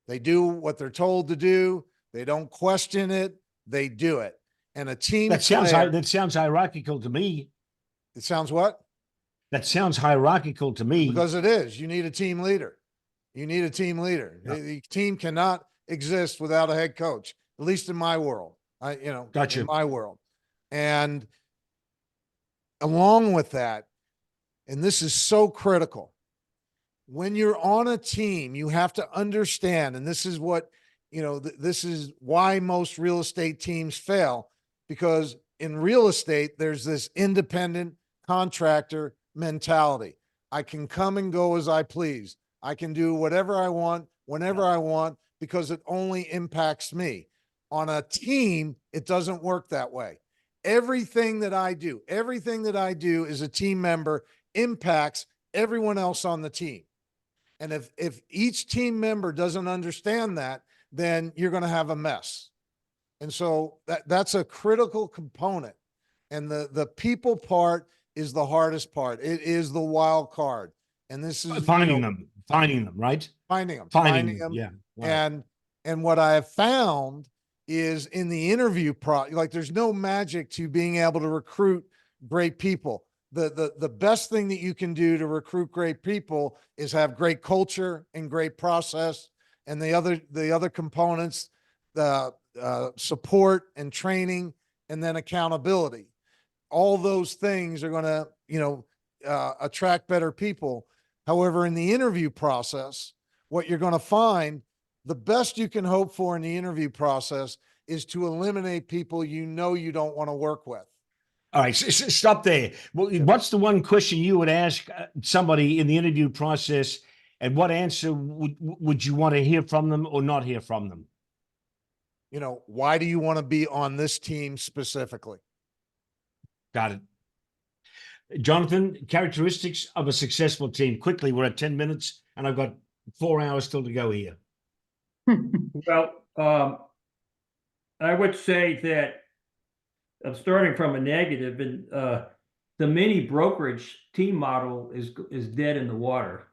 Speaker 4: They do what they're told to do. They don't question it. They do it. And a team
Speaker 1: that sounds hierarchical to me.
Speaker 4: It sounds what?
Speaker 1: That sounds hierarchical to me.
Speaker 4: Because it is. You need a team leader. You need a team leader.
Speaker 1: Yeah.
Speaker 4: The team cannot exist without a head coach, at least in my world.
Speaker 1: Gotcha.
Speaker 4: In my world. And along with that, and this is so critical, when you're on a team, you have to understand, and this is what, this is why most real estate teams fail, because in real estate, there's this independent contractor mentality. I can come and go as I please. I can do whatever I want, whenever I want, because it only impacts me. On a team, it doesn't work that way. Everything that I do as a team member impacts everyone else on the team. And if each team member doesn't understand that, then you're going to have a mess. And so that's a critical component. And the people part is the hardest part. It is the wild card. And this is
Speaker 1: finding them, right?
Speaker 4: Finding them.
Speaker 1: Yeah. Right.
Speaker 4: And what I have found is in the interview like there's no magic to being able to recruit great people. The best thing that you can do to recruit great people is have great culture and great process, and the other components, the support and training, and then accountability. All those things are going to attract better people. However, in the interview process, what you're going to find, the best you can hope for in the interview process is to eliminate people you don't want to work with.
Speaker 1: All right, stop there. Well, what's the one question you would ask somebody in the interview process, and what answer would you want to hear from them or not hear from them?
Speaker 4: Why do you want to be on this team specifically?
Speaker 1: Got it. Jonathan, characteristics of a successful team. Quickly, we're at 10 minutes and I've got 4 hours still to go here.
Speaker 3: Well, I would say that I'm starting from a negative, and the mini brokerage team model is dead in the water.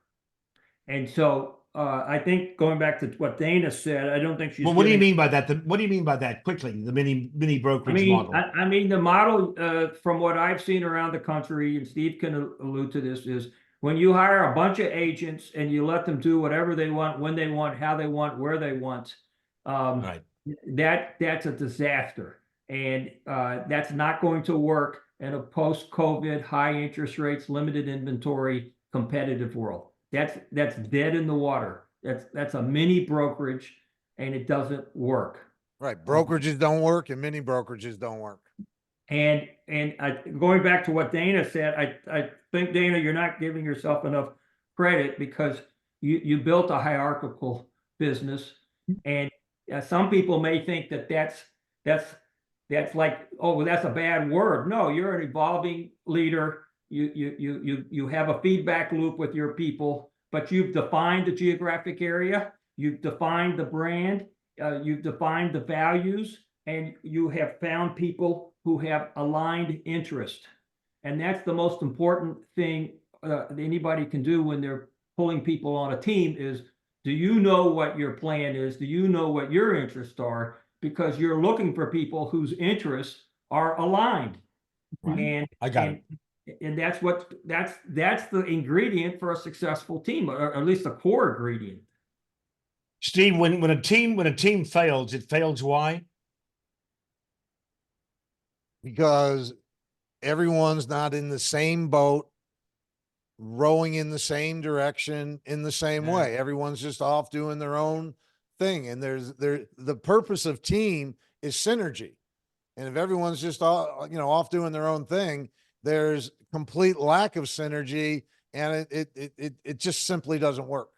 Speaker 3: And so I think going back to what Dana said, I don't think she's.
Speaker 1: Well, what do you mean by that? What do you mean by that? Quickly, the mini brokerage model.
Speaker 3: I mean, the model from what I've seen around the country, and Steve can allude to this, is when you hire a bunch of agents and you let them do whatever they want, when they want, how they want, where they want,
Speaker 1: right.
Speaker 3: That's a disaster. And that's not going to work in a post-COVID, high interest rates, limited inventory, competitive world. That's dead in the water. That's a mini brokerage, and it doesn't work.
Speaker 4: Right, brokerages don't work, and mini brokerages don't work.
Speaker 3: And going back to what Dana said, I think, Dana, you're not giving yourself enough credit, because you built a hierarchical business, and some people may think that that's like, oh, well, that's a bad word. No, you're an evolving leader. You have a feedback loop with your people, but you've defined the geographic area, you've defined the brand, you've defined the values, and you have found people who have aligned interest. And that's the most important thing anybody can do when they're pulling people on a team is, do you know what your plan is? Do you know what your interests are? Because you're looking for people whose interests are aligned.
Speaker 1: Right.
Speaker 3: And
Speaker 1: I got it.
Speaker 3: And that's the ingredient for a successful team, or at least a core ingredient.
Speaker 1: Steve, when a team fails, it fails why?
Speaker 4: Because everyone's not in the same boat, rowing in the same direction in the same
Speaker 1: Yeah.
Speaker 4: way. Everyone's just off doing their own thing. And the purpose of team is synergy. And if everyone's just off doing their own thing, there's complete lack of synergy, and it just simply doesn't work.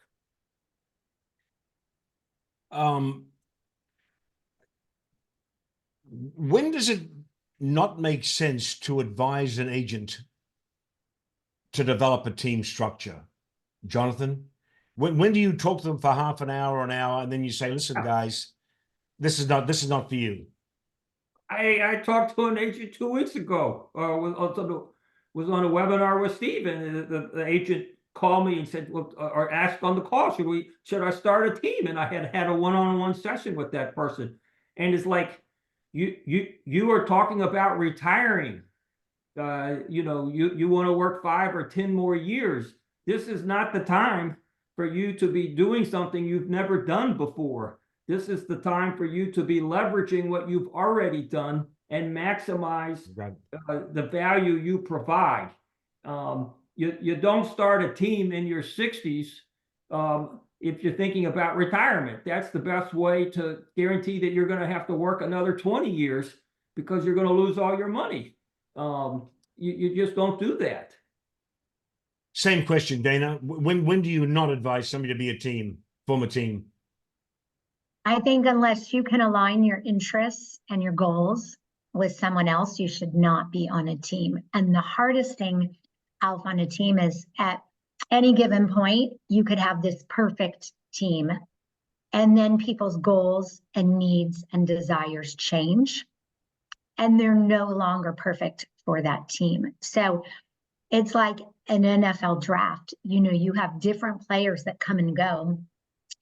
Speaker 1: When does it not make sense to advise an agent to develop a team structure? Jonathan, when do you talk to them for half an hour or an hour, and then you say, listen, guys, this is not for you?
Speaker 3: I talked to an agent 2 weeks ago, was on a webinar with Steve, and the agent called me and said, well, or asked on the call, should I start a team? And I had a one-on-one session with that person. And it's like, you are talking about retiring. You want to work 5 or 10 more years. This is not the time for you to be doing something you've never done before. This is the time for you to be leveraging what you've already done and maximize the value you provide. You don't start a team in your 60s if you're thinking about retirement. That's the best way to guarantee that you're going to have to work another 20 years because you're going to lose all your money. You just don't do that.
Speaker 1: Same question, Dana. When do you not advise somebody to be a team, form a team?
Speaker 2: I think unless you can align your interests and your goals with someone else, you should not be on a team. And the hardest thing, Alf, on a team is at any given point, you could have this perfect team, and then people's goals and needs and desires change, and they're no longer perfect for that team. So it's like an NFL draft. You have different players that come and go,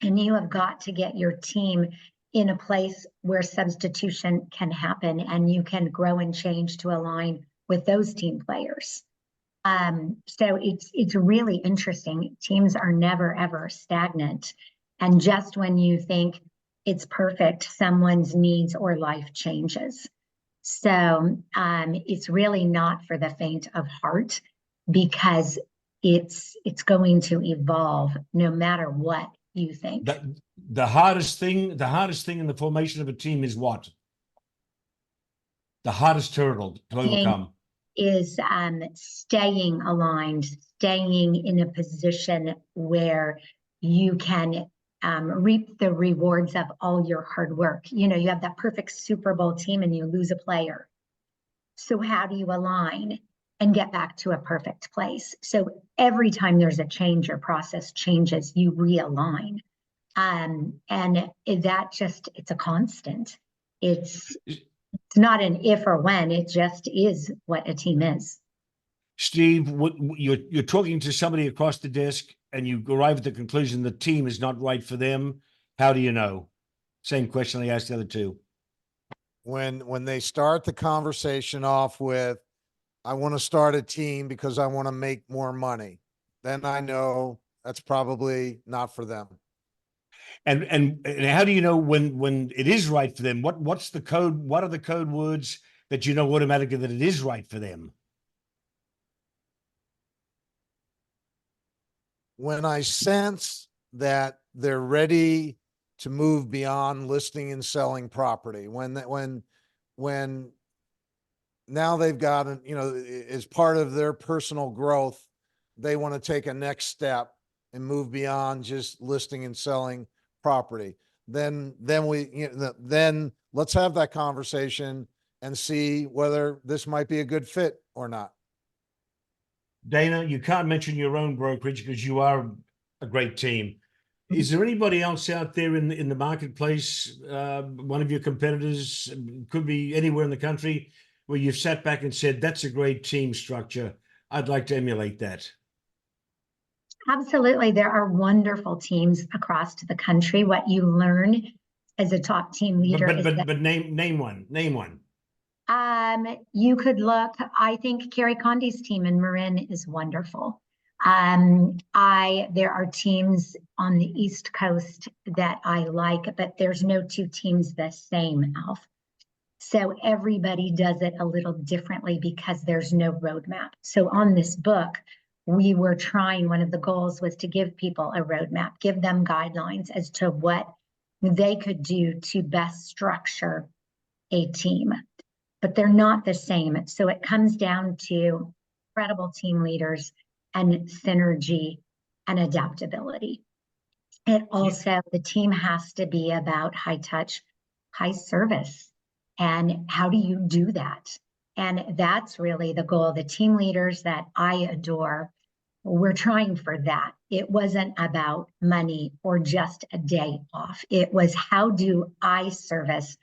Speaker 2: and you have got to get your team in a place where substitution can happen and you can grow and change to align with those team players. So it's really interesting. Teams are never, ever stagnant. And just when you think it's perfect, someone's needs or life changes. So it's really not for the faint of heart, because it's going to evolve no matter what you think.
Speaker 1: The hardest thing in the formation of a team is what? The hardest hurdle to overcome
Speaker 2: is staying aligned, staying in a position where you can reap the rewards of all your hard work. You have that perfect Super Bowl team and you lose a player. So how do you align and get back to a perfect place? So every time there's a change or process changes, you realign. And it's a constant. It's not an if or when, it just is what a team is.
Speaker 1: Steve, you're talking to somebody across the desk and you arrive at the conclusion the team is not right for them. How do you know? Same question I asked the other two.
Speaker 4: When they start the conversation off with, I want to start a team because I want to make more money, then I know that's probably not for them.
Speaker 1: And how do you know when it is right for them? What's the code? What are the code words that you know automatically that it is right for them?
Speaker 4: When I sense that they're ready to move beyond listing and selling property, when now they've got, as part of their personal growth, they want to take a next step and move beyond just listing and selling property. Then let's have that conversation and see whether this might be a good fit or not.
Speaker 1: Dana, you can't mention your own brokerage because you are a great team. Is there anybody else out there in the marketplace, one of your competitors, could be anywhere in the country, where you've sat back and said, that's a great team structure, I'd like to emulate that?
Speaker 2: Absolutely. There are wonderful teams across the country. What you learn as a top team leader is that
Speaker 1: But name one.
Speaker 2: you could look, I think Carrie Condi's team in Marin is wonderful. There are teams on the East Coast that I like, but there's no two teams the same, Alf. So everybody does it a little differently because there's no roadmap. So on this book, we were trying, one of the goals was to give people a roadmap, give them guidelines as to what they could do to best structure a team. But they're not the same. So it comes down to credible team leaders and synergy and adaptability. It also, the team has to be about high touch, high service. And how do you do that? And that's really the goal. The team leaders that I adore, we're trying for that. It wasn't about money or just a day off. It was, how do I service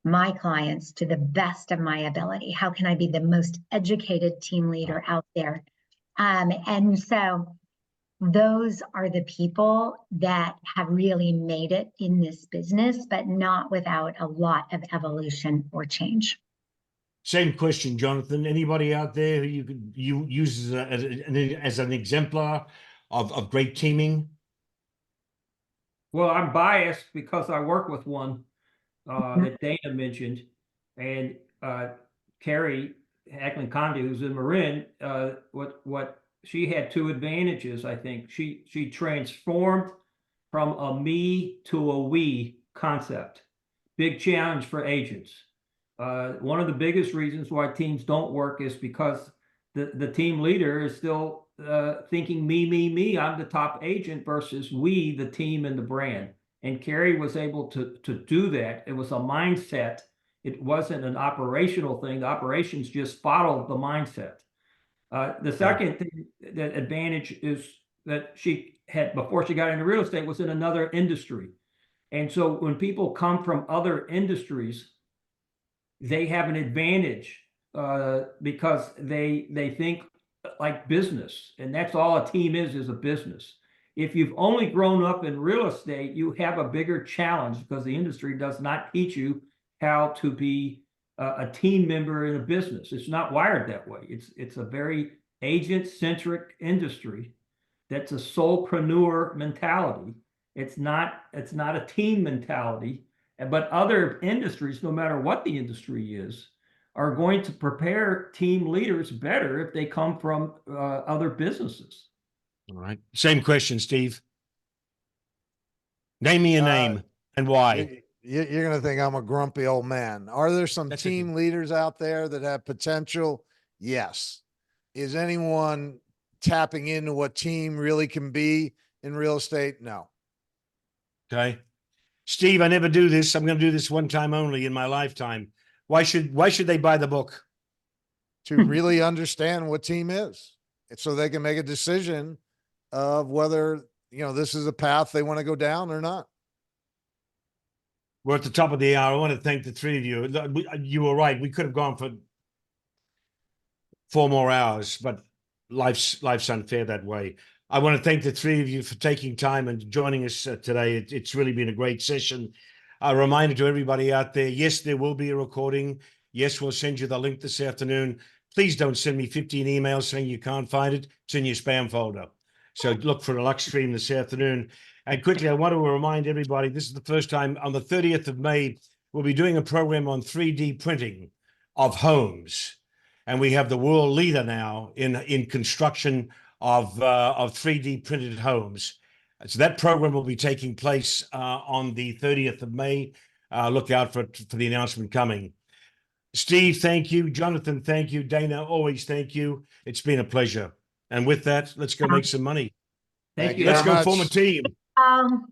Speaker 2: my clients to the best of my ability? How can I be the most educated team leader out there? And so those are the people that have really made it in this business, but not without a lot of evolution or change.
Speaker 1: Same question, Jonathan. Anybody out there who you use as an exemplar of great teaming?
Speaker 3: Well, I'm biased because I work with one that Dana mentioned, and Carrie Condi, who's in Marin. What she had two advantages, I think. She transformed from a me to a we concept. Big challenge for agents. One of the biggest reasons why teams don't work is because the team leader is still thinking me. I'm the top agent versus we, the team and the brand. And Carrie was able to do that. It was a mindset. It wasn't an operational thing. The operations just followed the mindset. The second thing, that advantage is that she had, before she got into real estate, was in another industry. And so when people come from other industries, they have an advantage because they think like business, and that's all a team is a business. If you've only grown up in real estate, you have a bigger challenge because the industry does not teach you how to be a team member in a business. It's not wired that way. It's a very agent-centric industry. That's a solopreneur mentality. It's not a team mentality. But other industries, no matter what the industry is, are going to prepare team leaders better if they come from other businesses.
Speaker 1: All right. Same question, Steve. Name me a name and why.
Speaker 4: You're going to think I'm a grumpy old man. Are there some
Speaker 1: That's
Speaker 4: team leaders out there that have potential? Yes. Is anyone tapping into what team really can be in real estate? No.
Speaker 1: Okay. Steve, I never do this. I'm going to do this one time only in my lifetime. Why should they buy the book?
Speaker 4: To really understand what team is, so they can make a decision of whether, this is a path they want to go down or not.
Speaker 1: We're at the top of the hour. I want to thank the three of you. You were right. We could have gone for 4 more hours, but life's unfair that way. I want to thank the three of you for taking time and joining us today. It's really been a great session. A reminder to everybody out there, yes, there will be a recording. Yes, we'll send you the link this afternoon. Please don't send me 15 emails saying you can't find it. It's in your spam folder. So look for a Lux stream this afternoon. And quickly, I want to remind everybody, this is the first time on the 30th of May, we'll be doing a program on 3D printing of homes. And we have the world leader now in construction of 3D printed homes. So that program will be taking place on the 30th of May. Look out for the announcement coming. Steve, thank you. Jonathan, thank you. Dana, always thank you. It's been a pleasure. And with that, let's go make some money.
Speaker 3: Thank
Speaker 4: Thank
Speaker 3: you.
Speaker 4: you
Speaker 1: Let's
Speaker 4: very
Speaker 1: go form a
Speaker 4: much.
Speaker 1: team.
Speaker 2: Um,